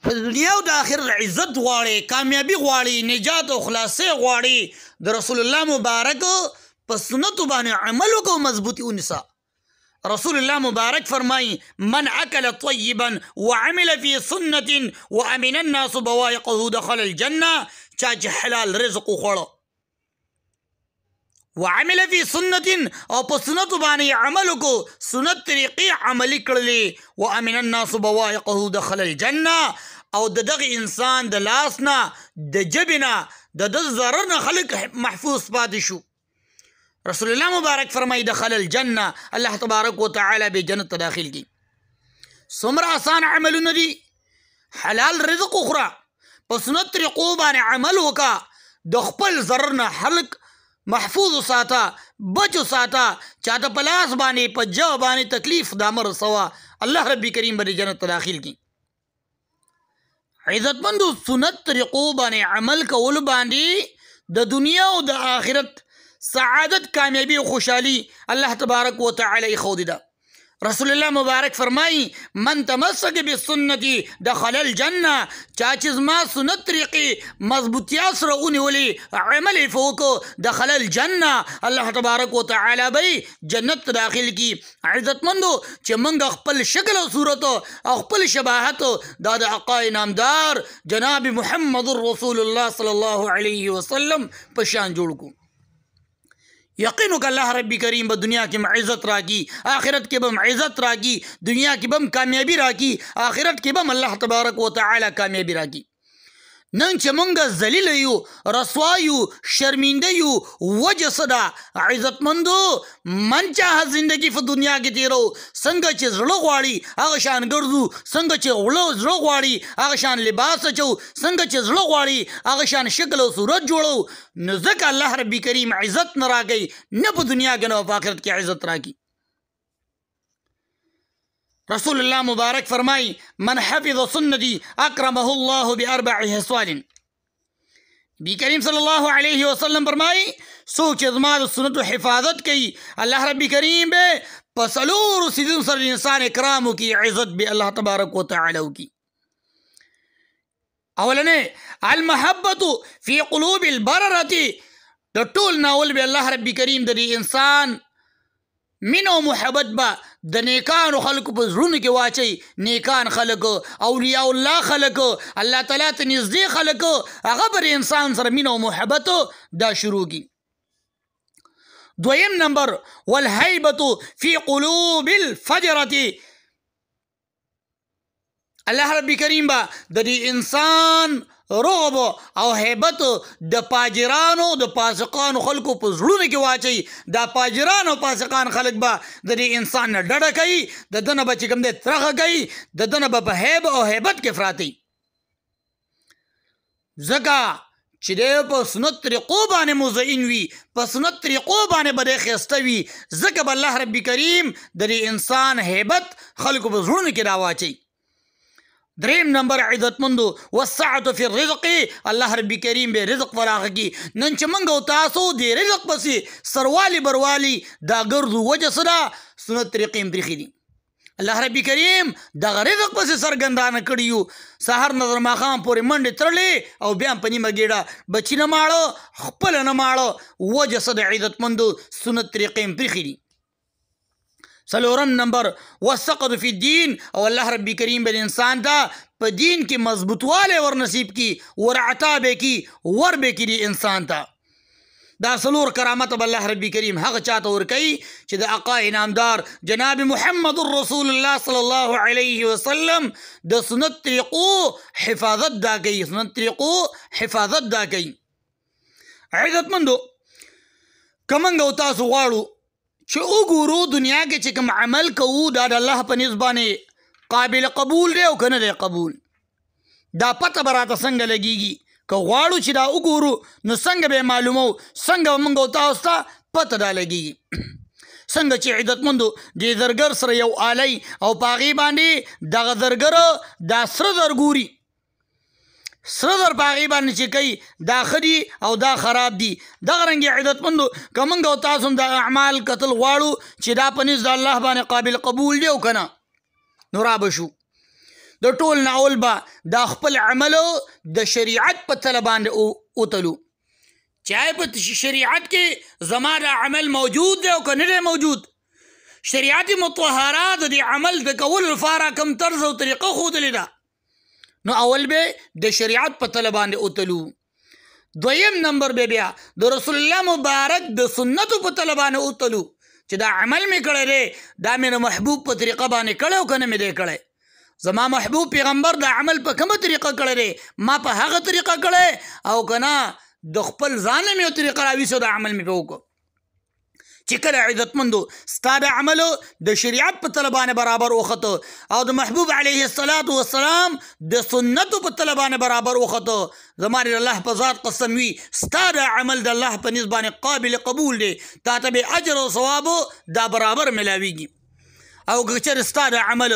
په دنیا او د آخرت عزت غواړي، کامیابي غواړي، نجات او خلاصي غواړي، د رسول الله مبارک په سنتو باندې عمل وکړو، مضبوطي ونیسه. رسول الله مبارک فرمایي من اکل طیبا وعمل فی سنت وامن الناس بوائقه دخل الجنه. چا چې حلال رزق وخوړه وعمل فی سنت او په سنتو باندې عمل وکړو، سنت طریقې عملي کړلې، وامن الناس بوائقه دخل الجنه، او د دغه انسان د لاس نه د جبې نه د ده ضرر نه خلک محفوظ پاتې شو. رسول الله مبارک فرمائی دخل الجنه، الله تبارک و تعالی به جنت داخل کی. څومره آسان عملونه دي، حلال رزق وخوره، په سنت طریقو باندې عمل وکړه، د خپل ضرر نه خلک محفوظ وساته، بچ وساته، چاته په لاس باندې په جوه باندې تکلیف دا مه رسوه، الله رب کریم به جنت داخل کی. عزتمندو سنت طریقو باندې عمل کول باندې د دنیا او د آخرت سعادت، کامیابی و خوشحالی الله تبارک و تعالی خودی ده. رسول الله مبارک فرمائی من تمسک بسنتی دخل الجنه، چا چې زما سنت طریقې مضبوطیا سره ونیولي، عمل یې وکړو، دخل الجنه، الله تبارک و تعالی به جنت داخل کی. عزتمندو چې موږ خپل شکل او صورت او خپل شباهت دا د آقا نامدار جناب محمد رسول الله صلی الله علیه وسلم په شان جوړ کو. یقینو که الله رب کریم به دنیا کې عزت راکی، آخرت کې به عزت راکی، دنیا کې به کامیابی راکی، آخرت کې به الله تبارک و تعالی کامیابی راکی. نن چې مونږ ذلیل یو، رسوا یو، شرمنده یو، وجه څه ده؟ عزتمندو من چاهه زندگی په دنیا کې تیرو، څنګه چې زړه غواړي هغه شان ګرځو، څنګه چې زړه غواړي هغه شان لباس اچو، څنګه چې زړه غواړي هغه شان شکل او صورت جوړو. نو ځکه الله رب کریم عزت نه راکوي، نه په دنیا کې نه په آخرت کې عزت راکوي. رسول الله مبارک فرمائی من حفظ سنتی اکرمه الله باربع خصال. نبی کریم صلی الله علیه وسلم فرمائی څوک چې زما د سنتو حفاظت کوي، الله رب کریم به په څلورو څیزونو سره انسان اکرام وکړي، عزت به الله تبارک و تعالی وکړي. اولنې المحبت فی قلوب البررة، د ټول ناول به الله رب کریم د دې انسان مینه او محبت به د نیکانو خلکو په زړونو کې واچوي. نیکان خلک، اولیاء الله خلک، الله تعالی ته نږدې خلک، هغه پر انسان سره مینه او محبت دا شروع کی. دویم نمبر والهیبة فی قلوب الفجرة، الله رب کریم با د دې انسان رعب او هیبت د پاجرانو د فاسقانو خلکو په زړونو کې واچوي. دا پاجران او فاسقان خلک به د دې انسان نه ډډه کوي، د ده نه به چې کوم دی ترخه کوي، د ده نه به په هیب او هیبت کې افراطي. ځکه چې دی په سنت طریقو باندې مزین وي، په سنت طریقو باندې به دی ښایسته وي، ځکه به الله رب کریم د دې انسان هیبت خلکو په زړونو کې راواچوي. دریم نمبر عزتمندو والسعة فی الرزق، الله رب کریم به رزق فراخ کی. نن چې موږ او تاسو د رزق پسې سروالی بروالی دا ګرځو، وجه څه ده؟ سنت طریقې هم پرېښي دي. الله رب کریم دغه رزق پسې سرګندانه کړي یو، سهار نه تر ماښام پورې منډې تړلې او بیا په نیمه ګېډه بچي نه ماړه، خپله نه ماړه، وجه څه د عزتمندو سنت طریقې هم پرېښي دي. څلورم نمبر والسقط فی الدین، او الله رب کریم به انسان ته په دین کې مضبوطوالی ور نصیب کی، ورعتا به کی، ور به کی دی انسان ته. دا څلور کرامت به الله رب کریم هغه چاته ورکوي چې د آقا انعامدار جناب محمد رسول الله صلی الله علیه وسلم د سنت طریقو حفاظت دا کوي، سنت طریقو حفاظت دا کوي. عزتمندو که موږ او تاسو غواړو چې وګورو دنیا کې چې کوم عمل کوو دا د الله په نزد باندې قابل قبول دی او که نه دی قبول، دا پته به راته څنګه لګېږي؟ که غواړو چې دا وګورو نو څنګه به یې معلومو، څنګه به موږ او تاسو ته پته دا لګېږي؟ څنګه چې عزتمندو دې زرګر سره یو آلی او په هغې باندې دغه زرګر دا سره زر ګوري، سره زر په هغې باندې چې کوي دا ښه دي او دا خراب دي. دغه رنګې عزتمندو که موږ او تاسو هم د اعمال کتل غواړو چې دا په نزد الله باندې قابل قبول دی او که نه، نو را به شو. د ټول نه اول به دا خپل عملو د شریعت په تله باندې وتلو چې په شریعت کې زما دا عمل موجود دی او که نه دی موجود. شریعت مطهره د دې عمل د کولو لپاره کوم طرز او طریقه ښودلې ده، نو اول به د شریعت په تله باندې وتلو. دویم نمبر به بیا د رسول الله مبارک د سنتو په تله باندې وتلو چې دا عمل مې کړی دی دا مې د محبوب په طریقه باندې کړی او که نه مې دی کړی. زما محبوب پیغمبر دا عمل په کومه طریقه کړی دی، ما په هغه طریقه کړی او که نه د خپل ځان مې یو طریقه راویسو دا عمل مې په وکړو. چې کله عزتمندو ستا د عملو د شریعت په تله باندې برابر وخته او د محبوب علیه الصلاة والسلام د سنتو په تله باندې برابر وخته، زما د الله په ذات قسم وي ستا د عمل د الله په نسبت باندې قابل قبول دی، تا ته به اجر او ثوابو دا برابر ملاویږي. او که چېرې ستا د عمل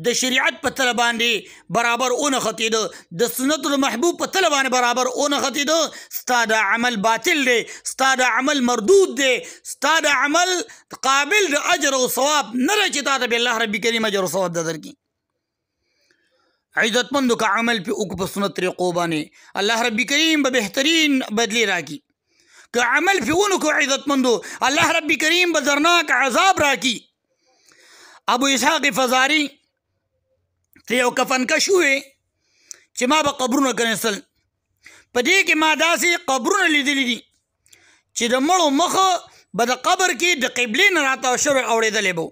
د شریعت په تله باندې برابر ونه ختېده، د سنتو د محبوب په تله باندې برابر ونه ختېده، ستا د عمل باطل دی، ستا د عمل مردود دی، ستا د عمل قابل د اجر او ثواب نه دی چې تا ته به الله رب کریم اجر او ثواب در درکړي. عزتمندو که عمل پې وکړو په سنت طریقو باندې الله رب کریم به بهترین بدلی راکړي. که عمل پې ونه کړو عزتمندو الله رب کریم به درناک عذاب راکړي. ابو اسحاق فزاری ته یو کفنکش ووی چې ما به قبرونه کنیستل، په دې کې ما داسې قبرونه لیدلي دي چې د مړو مخه به د قبر کې د قبلې نه راته شر اورېدلی به.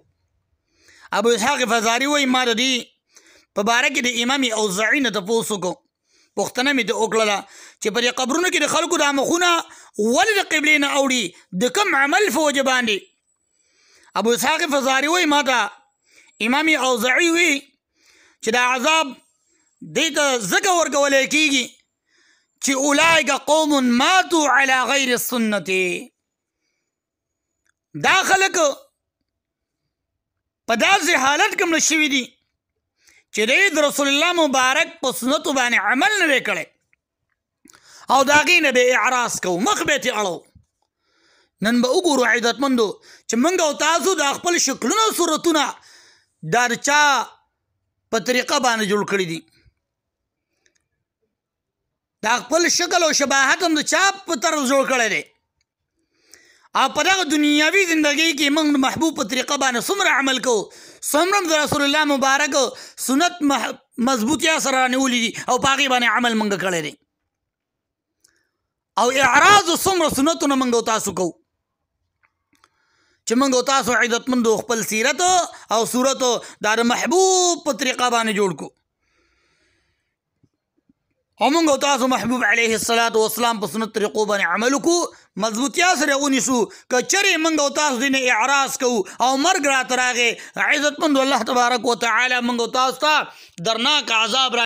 ابو اسحاق فزاری وایي ما د دې په باره کې د امام اوزاعي نه تپوس وکړو، پوښتنه مې ترې وکړله چې په دې قبرونو کې د خلکو دا مخونه ولې د قبلې نه اوړي، د کوم عمل په وجه باندې؟ ابو اسحاق فزاری وایي ما ته امام اوزاعي وی چې دا عذاب دې ته ځکه ورکولی کېږي چې اولئک قوم ماتوا علی غیر السنت، دا خلک په داسې حالت کې مړه شوي دي چې د رسول الله مبارک په سنتو باندې عمل نه دی کړی او د هغې نه به اعراض کوو، مخ به یې اړو. نن به وګورو عزتمندو چې موږ او تاسو د خپل شکلونه او صورتونه دا د چا په طریقه باندې جوړ کړي دي، دا خپل شکل او شباهت هم د چا په طرف جوړ کړی دی. او په دغه دنیاوي زندګۍ کې موږ د محبوب په طریقه باندې څومره عمل کوو، څومره د رسول الله مبارک سنت مضبوطیا سره رانیولي دي او په هغې باندې عمل موږ کړی دی، او اعراض څومره سنتونه موږ او تاسو کوو چې موږ او تاسو عزتمندو خپل سیرت او صورت دا د محبوب په طریقه باندې جوړ کړو او موږ او تاسو محبوب علیه الصلاة والسلام په سنت طریقو باندې عمل وکړو، مضبوطیا سره ونیسو. که چېرې موږ او تاسو دې نه اعراض کوو او مرګ راته راغی، عزتمندو الله تبارک وتعالی موږ او تاسو ته درناک عذاب